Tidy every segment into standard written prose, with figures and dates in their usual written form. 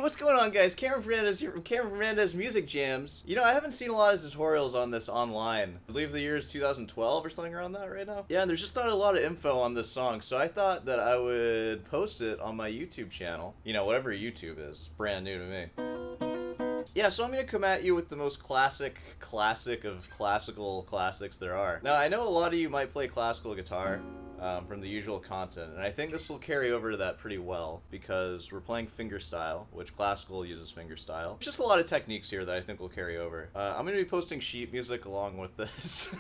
what's going on, guys? Cameron Fernandez here from Cameron Fernandez Music Jams. You know, I haven't seen a lot of tutorials on this online. I believe the year is 2012 or something around that right now. Yeah, and there's just not a lot of info on this song, so I thought that I would post it on my YouTube channel. You know, whatever YouTube is. Brand new to me. Yeah, so I'm going to come at you with the most classic of classical classics there are. Now, I know a lot of you might play classical guitar from the usual content, and I think this will carry over to that pretty well, because we're playing fingerstyle, which classical uses fingerstyle. Just a lot of techniques here that I think will carry over. I'm going to be posting sheet music along with this.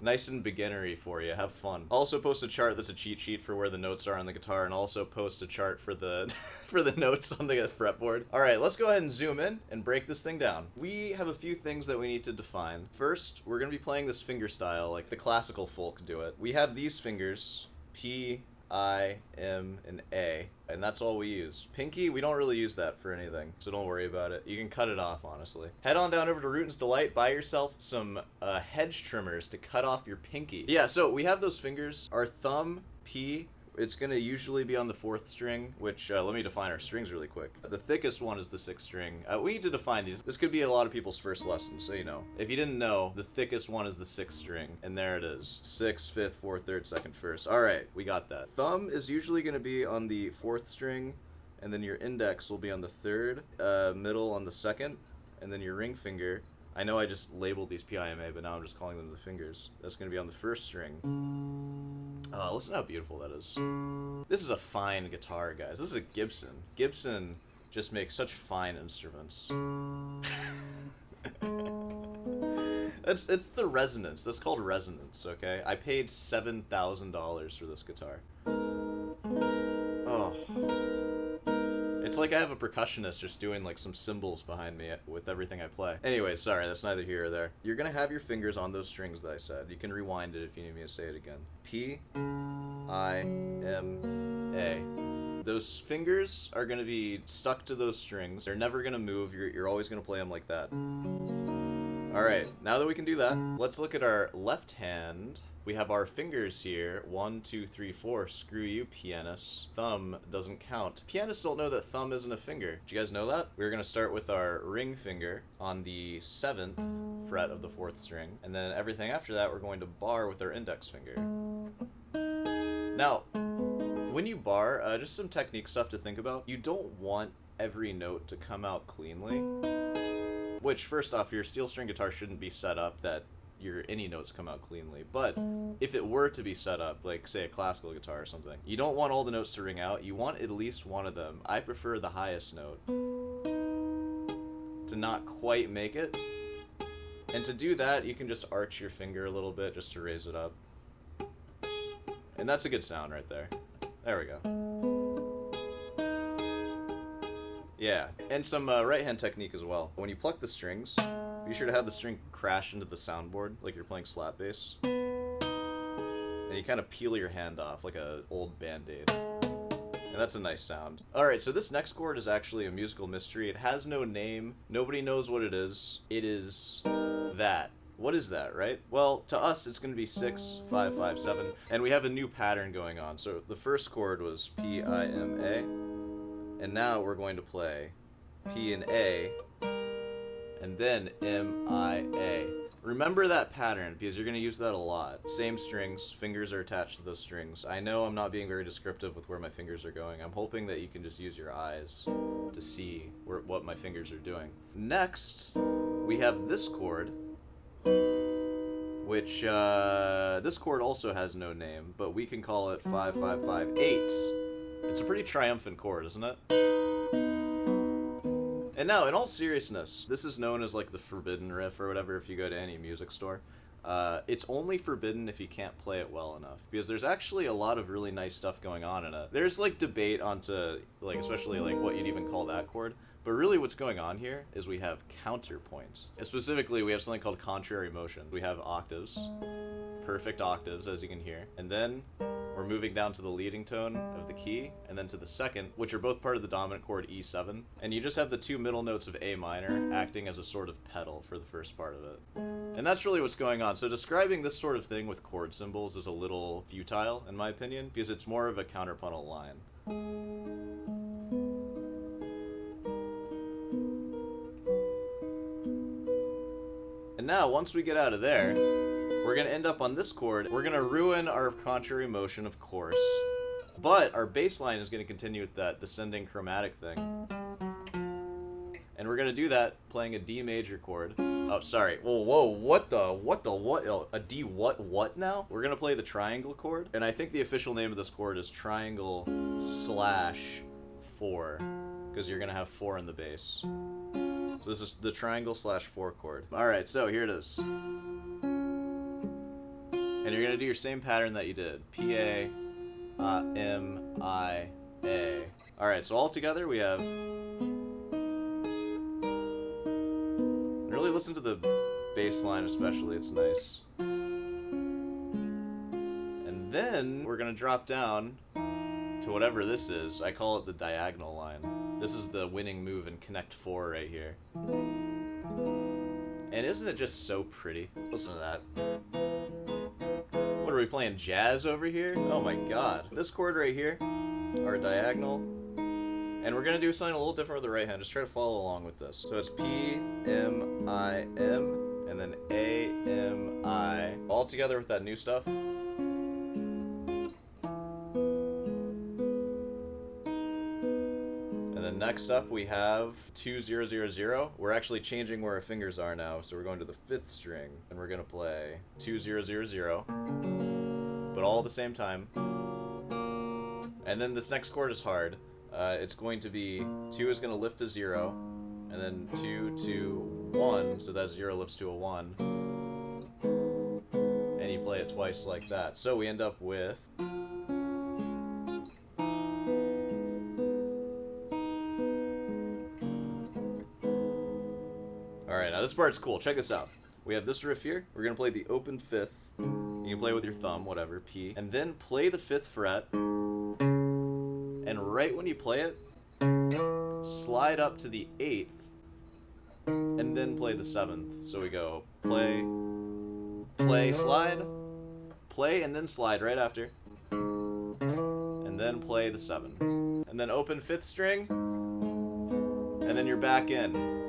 Nice and beginnery for you. Have fun. I'll also post a chart that's a cheat sheet for where the notes are on the guitar, and also post a chart for the for the notes on the fretboard. Alright, let's go ahead and zoom in and break this thing down. We have a few things that we need to define. First, we're going to be playing this fingerstyle like the classical folk do it. We have these fingers, P, I, M, and A, and that's all we use. Pinky, we don't really use that for anything, so don't worry about it. You can cut it off, honestly. Head on down over to Rootin's Delight, buy yourself some hedge trimmers to cut off your pinky. Yeah, so we have those fingers. Our thumb, P, it's going to usually be on the 4th string, which, let me define our strings really quick. The thickest one is the 6th string. We need to define these. This could be a lot of people's first lesson, so you know. If you didn't know, the thickest one is the 6th string, and there it is. 6th, 5th, 4th, 3rd, 2nd, 1st. Alright, we got that. Thumb is usually going to be on the 4th string, and then your index will be on the 3rd, middle on the 2nd, and then your ring finger. I know I just labeled these PIMA, but now I'm just calling them the fingers. That's going to be on the 1st string. Listen how beautiful that is. This is a fine guitar, guys. This is a Gibson. Gibson just makes such fine instruments. It's the resonance. That's called resonance, okay? I paid $7,000 for this guitar. Oh. It's like I have a percussionist just doing like some cymbals behind me with everything I play. Anyway, sorry, that's neither here or there. You're gonna have your fingers on those strings that I said. You can rewind it if you need me to say it again. P, I, M, A. Those fingers are gonna be stuck to those strings. They're never gonna move. You're always gonna play them like that. Alright, now that we can do that, let's look at our left hand. We have our fingers here, 1, 2, 3, 4. Screw you, pianists. Thumb doesn't count. Pianists don't know that thumb isn't a finger. Did you guys know that? We're going to start with our ring finger on the 7th fret of the 4th string, and then everything after that we're going to bar with our index finger. Now, when you bar, just some technique stuff to think about. You don't want every note to come out cleanly, which, first off, your steel string guitar shouldn't be set up that any notes come out cleanly, but if it were to be set up, like say a classical guitar or something, you don't want all the notes to ring out. You want at least one of them. I prefer the highest note to not quite make it, and to do that you can just arch your finger a little bit just to raise it up, and that's a good sound right there. There we go. Yeah, and some right hand technique as well. When you pluck the strings, be sure to have the string crash into the soundboard like you're playing slap bass. And you kind of peel your hand off like an old Band-Aid. And that's a nice sound. Alright, so this next chord is actually a musical mystery. It has no name. Nobody knows what it is. It is that. What is that, right? Well, to us, it's going to be 6, 5, 5, 7. And we have a new pattern going on. So the first chord was P, I, M, A. And now we're going to play P and A, and then M, I, A. Remember that pattern, because you're going to use that a lot. Same strings, fingers are attached to those strings. I know I'm not being very descriptive with where my fingers are going. I'm hoping that you can just use your eyes to see what my fingers are doing. Next, we have this chord, which, this chord also has no name, but we can call it 5, 5, 5, 8. It's a pretty triumphant chord, isn't it? And now, in all seriousness, this is known as like the forbidden riff or whatever if you go to any music store. It's only forbidden if you can't play it well enough, because there's actually a lot of really nice stuff going on in it. There's like debate onto like especially like what you'd even call that chord, but really what's going on here is we have counterpoints. And specifically, we have something called contrary motion. We have octaves, perfect octaves as you can hear, and then we're moving down to the leading tone of the key, and then to the second, which are both part of the dominant chord E7. And you just have the two middle notes of A minor acting as a sort of pedal for the first part of it. And that's really what's going on. So describing this sort of thing with chord symbols is a little futile, in my opinion, because it's more of a counterpuntal line. now, once we get out of there, we're gonna end up on this chord. We're gonna ruin our contrary motion, of course. But our bass line is gonna continue with that descending chromatic thing. And we're gonna do that playing a D major chord. Oh, sorry. Whoa, what? A D what now? We're gonna play the triangle chord. And I think the official name of this chord is triangle / 4. Because you're gonna have 4 in the bass. So this is the triangle / 4 chord. Alright, so here it is. And you're gonna do your same pattern that you did. P, A, M, I, A. Alright, so all together we have... Really listen to the bass line especially, it's nice. And then we're gonna drop down to whatever this is. I call it the diagonal line. This is the winning move in Connect 4 right here. And isn't it just so pretty? Listen to that. What are we playing, jazz over here? Oh my god. This chord right here, our diagonal. And we're gonna do something a little different with the right hand. Just try to follow along with this. So it's P, M, I, M, and then A, M, I. All together with that new stuff. Next up we have 2 0 0 0. We're actually changing where our fingers are now, so we're going to the 5th string and we're gonna play 2 0 0 0, but all at the same time. And then this next chord is hard. It's going to be 2 is gonna lift to 0, and then 2 2 1, so that 0 lifts to a 1, and you play it twice like that. So we end up with. Alright, now this part's cool. Check this out. We have this riff here. We're going to play the open 5th. You can play with your thumb, whatever, P. And then play the 5th fret. And right when you play it, slide up to the 8th. And then play the 7th. So we go play, play, slide, play, and then slide right after. And then play the 7. And then open 5th string. And then you're back in.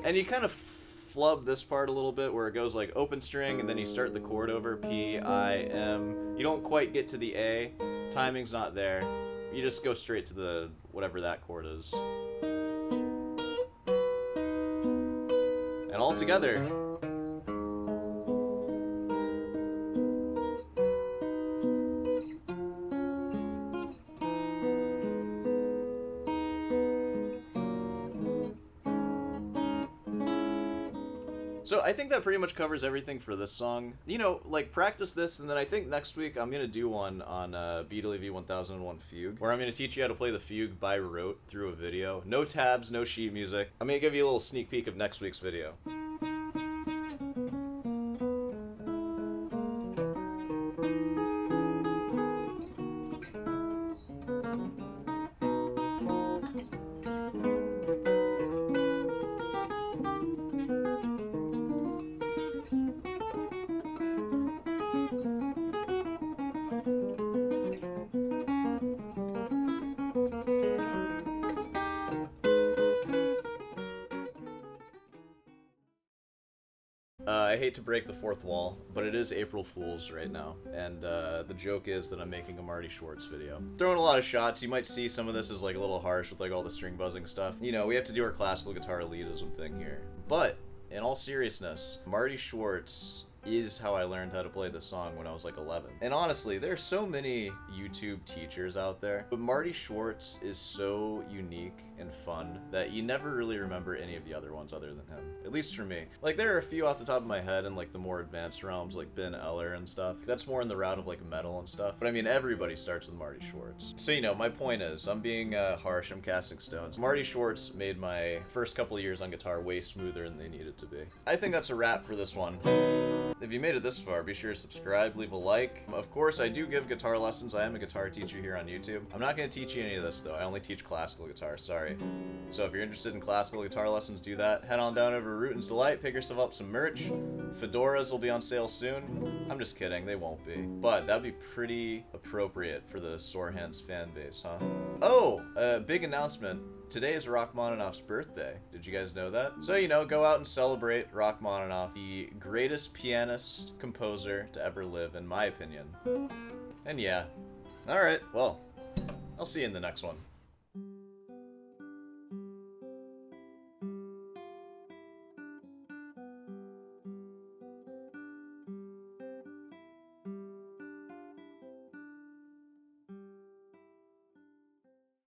And you kind of flub this part a little bit where it goes like open string and then you start the chord over, P, I, M. You don't quite get to the A. Timing's not there. You just go straight to the whatever that chord is. And all together. So I think that pretty much covers everything for this song. You know, like, practice this, and then I think next week I'm going to do one on BWV 1001 Fugue, where I'm going to teach you how to play the fugue by rote through a video. No tabs, no sheet music. I'm going to give you a little sneak peek of next week's video. I hate to break the fourth wall, but it is April Fool's right now, and the joke is that I'm making a Marty Schwartz video. Throwing a lot of shots. You might see some of this is like a little harsh with like all the string buzzing stuff. You know, we have to do our classical guitar elitism thing here. But in all seriousness, Marty Schwartz is how I learned how to play this song when I was like 11. And honestly, there's so many YouTube teachers out there, but Marty Schwartz is so unique and fun that you never really remember any of the other ones other than him. At least for me. Like, there are a few off the top of my head in like the more advanced realms, like Ben Eller and stuff. That's more in the route of like metal and stuff. But I mean, everybody starts with Marty Schwartz. So, you know, my point is, I'm being harsh, I'm casting stones. Marty Schwartz made my first couple of years on guitar way smoother than they needed to be. I think that's a wrap for this one. If you made it this far, be sure to subscribe, leave a like. Of course, I do give guitar lessons. I am a guitar teacher here on YouTube. I'm not going to teach you any of this, though. I only teach classical guitar, sorry. So if you're interested in classical guitar lessons, do that. Head on down over to Rootin's Delight, pick yourself up some merch. Fedoras will be on sale soon. I'm just kidding, they won't be. But that'd be pretty appropriate for the Sore Hands fan base, huh? Oh, big announcement. today is Rachmaninoff's birthday. Did you guys know that? So, you know, go out and celebrate Rachmaninoff, the greatest pianist composer to ever live, in my opinion. And yeah. Alright, well, I'll see you in the next one.